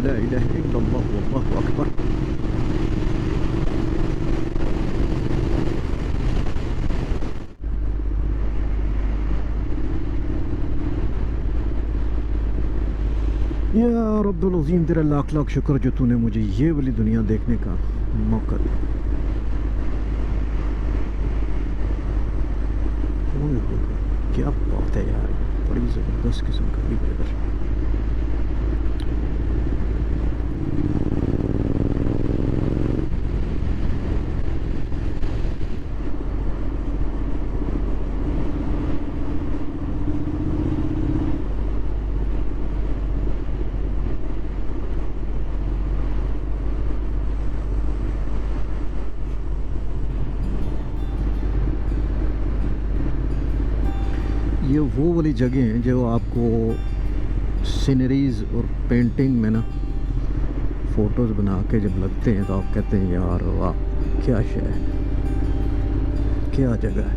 ला इलाहा इल्लल्लाह वल्लाहु अकबर। या रब्बुल अज़ीम, तेरा लाख लाख शुक्र जो तूने मुझे ये वाली दुनिया देखने का मौका दिया। ओए होए, क्या बात है यार, बड़ी ज़बरदस्त किस्म का भी वेदर। ये वो वाली जगह हैं जो आपको सीनरीज़ और पेंटिंग में ना फ़ोटोज़ बना के जब लगते हैं तो आप कहते हैं यार वाह क्या शय है, क्या जगह है,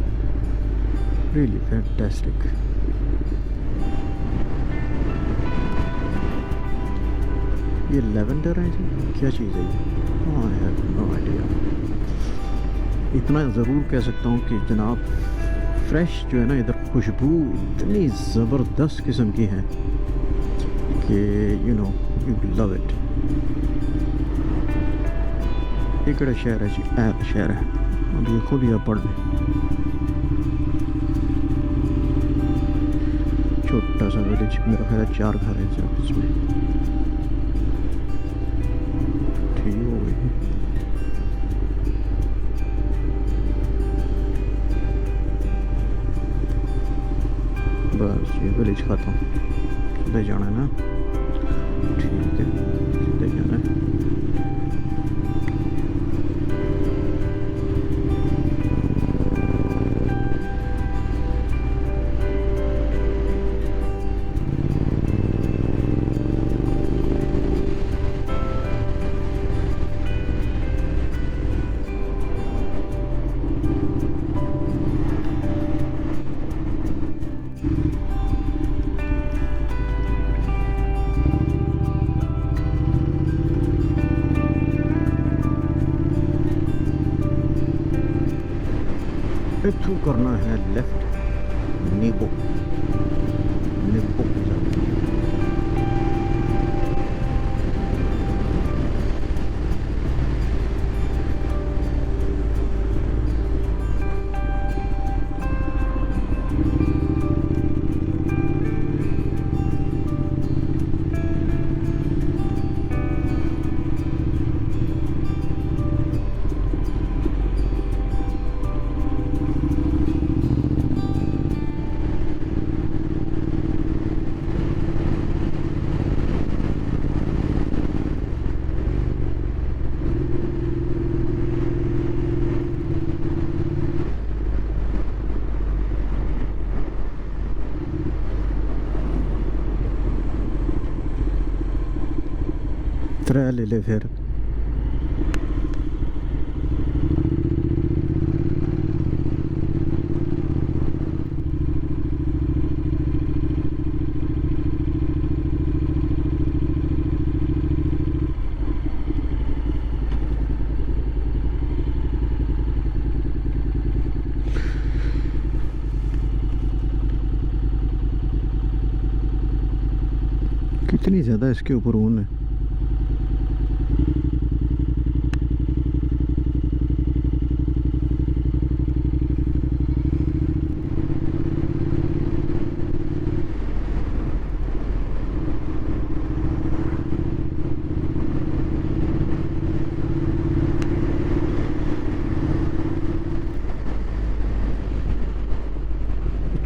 रियली फैंटास्टिक। ये लेवेंडर है जी, क्या चीज़ है ये? हाँ यार, नो आइडिया। इतना ज़रूर कह सकता हूँ कि जनाब फ्रेश जो है ना, इधर खुशबू इतनी ज़बरदस्त किस्म की है कि you know you love it. ये कड़ा शहर है जी? ऐप शहर है। अब ये खुद ही आप पढ़ लें। छोटा सा विलेज, मेरा ख्याल है 4 घर हैं सिर्फ इसमें। ठीक हो गई। बस ये विलेज खाता हूँ। सीधे जाना है ना? ठीक है, सीधे जाना है। इथू करना है लेफ्ट, नीबो नीबो। त्रै ले ले फिर। कितनी ज़्यादा इसके ऊपर ऊन है।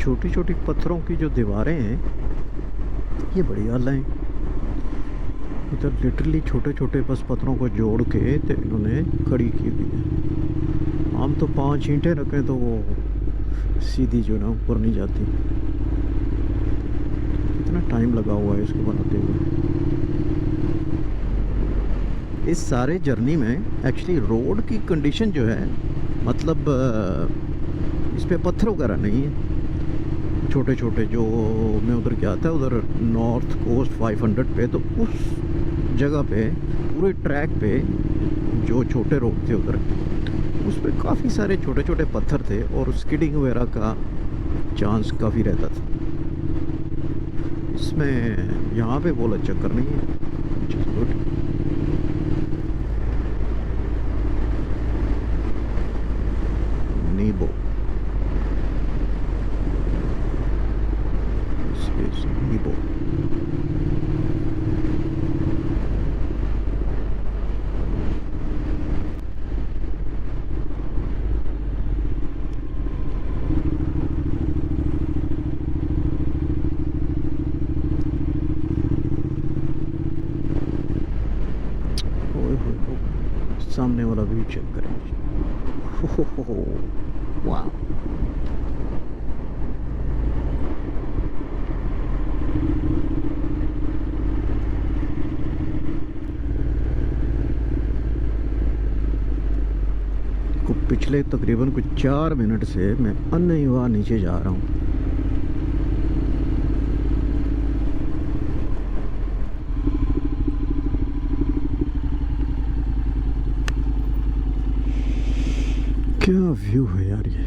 छोटी छोटी पत्थरों की जो दीवारें हैं ये बड़ी आला हैं। इधर लिटरली छोटे छोटे बस पत्थरों को जोड़ के तो इन्होंने खड़ी की हुई है। हम तो 5 ईंटें रखें तो वो सीधी जो ना ऊपर नहीं जाती। कितना टाइम लगा हुआ है इसको बनाते हुए। इस सारे जर्नी में एक्चुअली रोड की कंडीशन जो है, मतलब इस पे पत्थर वगैरह नहीं है। छोटे छोटे जो मैं उधर गया था, उधर नॉर्थ कोस्ट 500 पे, तो उस जगह पे, पूरे ट्रैक पे जो छोटे रोड थे उधर, उस पर काफ़ी सारे छोटे छोटे पत्थर थे और स्किडिंग वगैरह का चांस काफ़ी रहता था। इसमें यहाँ पे बोला चक्कर नहीं है, which is good। नीबो, this is नीबो। सामने वाला व्यू चेक करें। हो वाह, पिछले तकरीबन कुछ 4 मिनट से मैं अननिवा नीचे जा रहा हूँ। क्या व्यू है यार ये।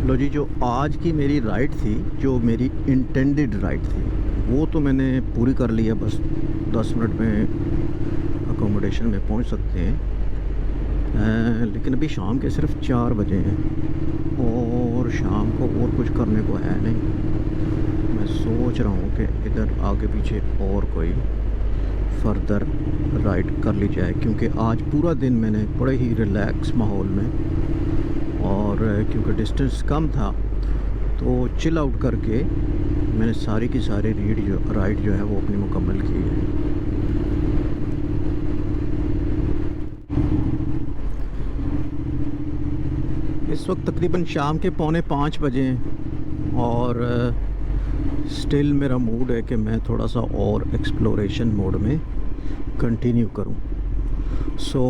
लो जी, जो आज की मेरी राइड थी, जो मेरी इंटेंडेड राइड थी, वो तो मैंने पूरी कर ली है। बस 10 मिनट में अकोमोडेशन में पहुंच सकते हैं। लेकिन अभी शाम के सिर्फ 4 बजे हैं और शाम को और कुछ करने को है नहीं। मैं सोच रहा हूँ कि इधर आगे पीछे और कोई फर्दर राइड कर ली जाए, क्योंकि आज पूरा दिन मैंने बड़े ही रिलैक्स माहौल में, और क्योंकि डिस्टेंस कम था तो चिल आउट करके मैंने सारी की सारी राइड जो है वो अपनी मुकम्मल की है। इस वक्त तकरीबन शाम के 4:45 बजे हैं और स्टिल मेरा मूड है कि मैं थोड़ा सा और एक्सप्लोरेशन मोड में कंटिन्यू करूं। सो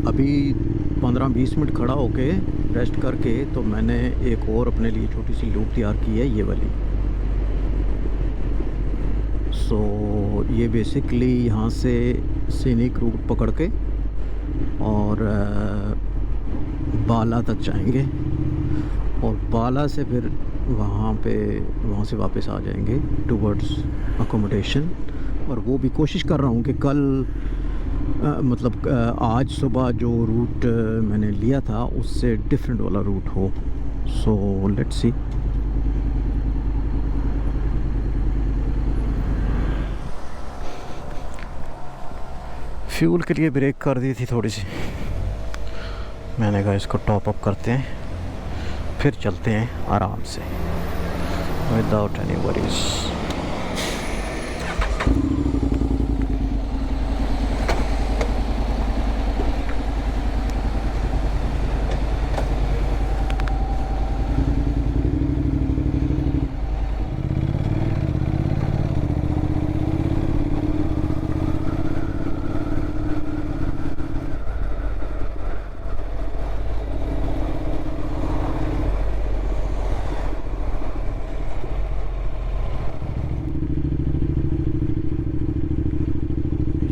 अभी 15-20 मिनट खड़ा होके रेस्ट करके तो मैंने एक और अपने लिए छोटी सी लूप तैयार की है, ये वाली। सो ये बेसिकली यहाँ से सीनिक रूट पकड़ के और बाला तक जाएंगे और बाला से फिर वहाँ से वापस आ जाएंगे टुवर्ड्स अकोमोडेशन। और वो भी कोशिश कर रहा हूँ कि कल मतलब आज सुबह जो रूट मैंने लिया था उससे डिफरेंट वाला रूट हो। So let's see. फ्यूल के लिए ब्रेक कर दी थी थोड़ी सी, मैंने कहा इसको टॉप अप करते हैं फिर चलते हैं आराम से विदाउट एनी वरीज।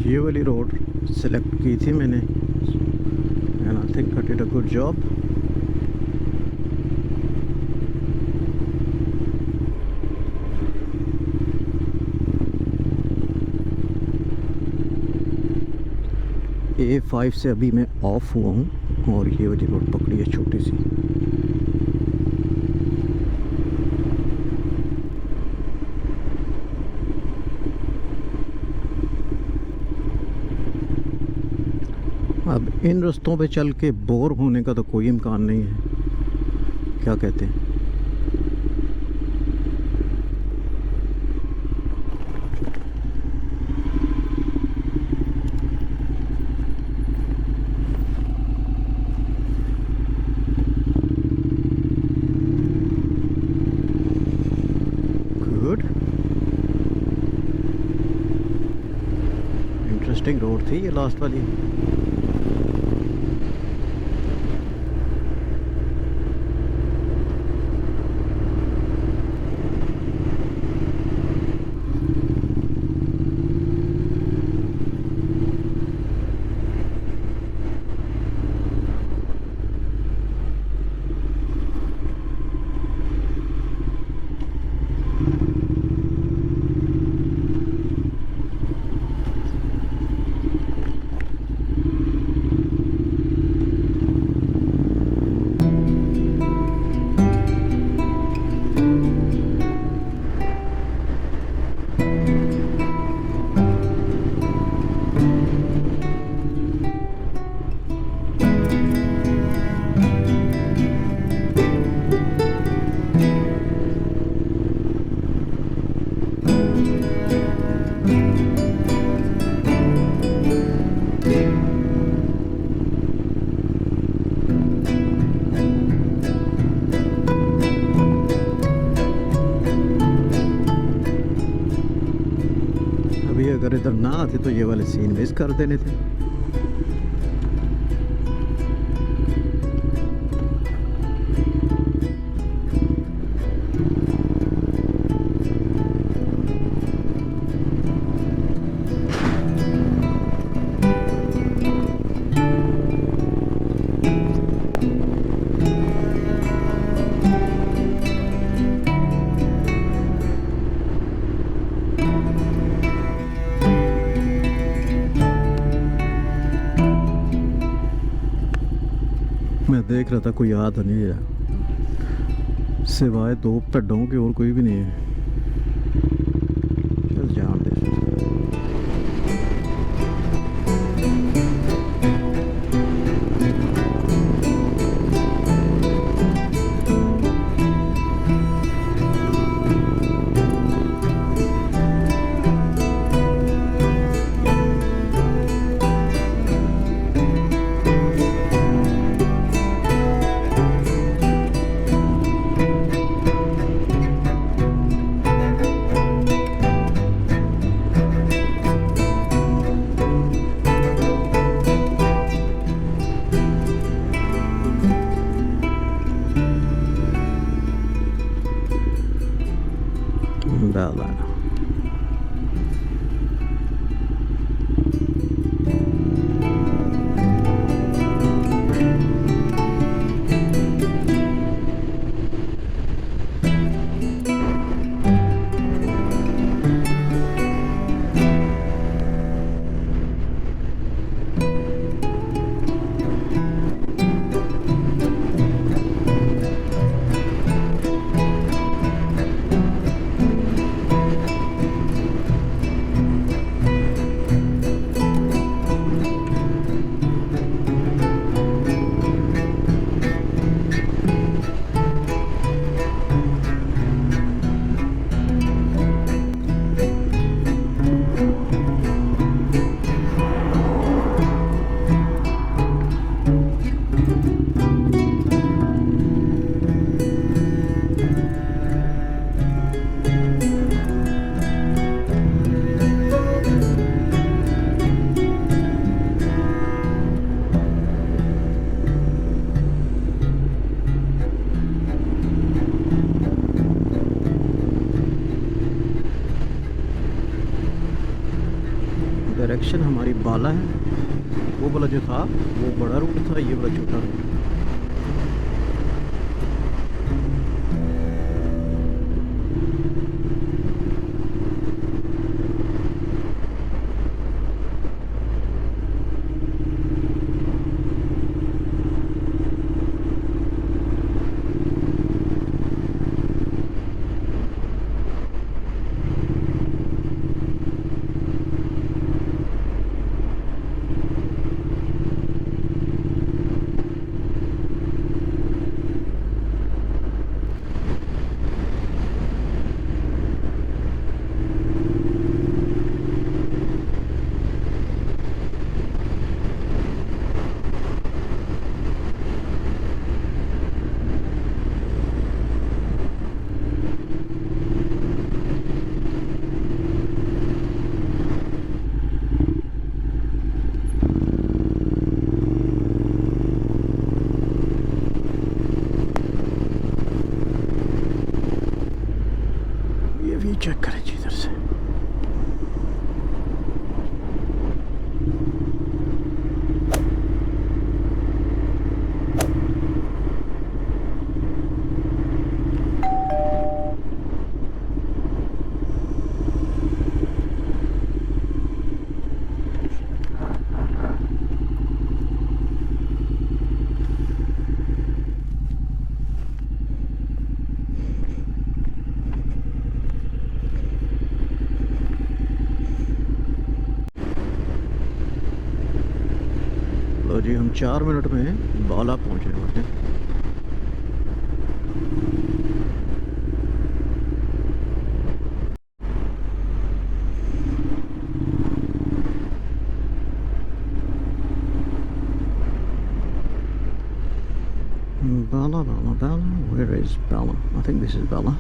ये वाली रोड सेलेक्ट की थी मैंने and I think I did a good job. A5 से अभी मैं ऑफ हुआ हूँ और ये वाली रोड पकड़ी है छोटी सी। अब इन रास्तों पे चल के बोर होने का तो कोई इम्कान नहीं है, क्या कहते हैं? गुड, इंटरेस्टिंग रोड थी ये लास्ट वाली। अभी अगर इधर ना आते तो ये वाले सीन मिस कर देने थे। मैं देख रहा था कोई याद नहीं है, सिवाय दो भड्डों के और कोई भी नहीं है। चल जान दे। Bella. डायरेक्शन हमारी बाला है, वो वाला जो था वो बड़ा रूट था, ये वाला छोटा रूट। चेक करें जी इधर से। लो जी, हम 4 मिनट में बाला पहुंचने वाले हैं। Bala, Bala, Bala. Where is Bala? I think this is Bala.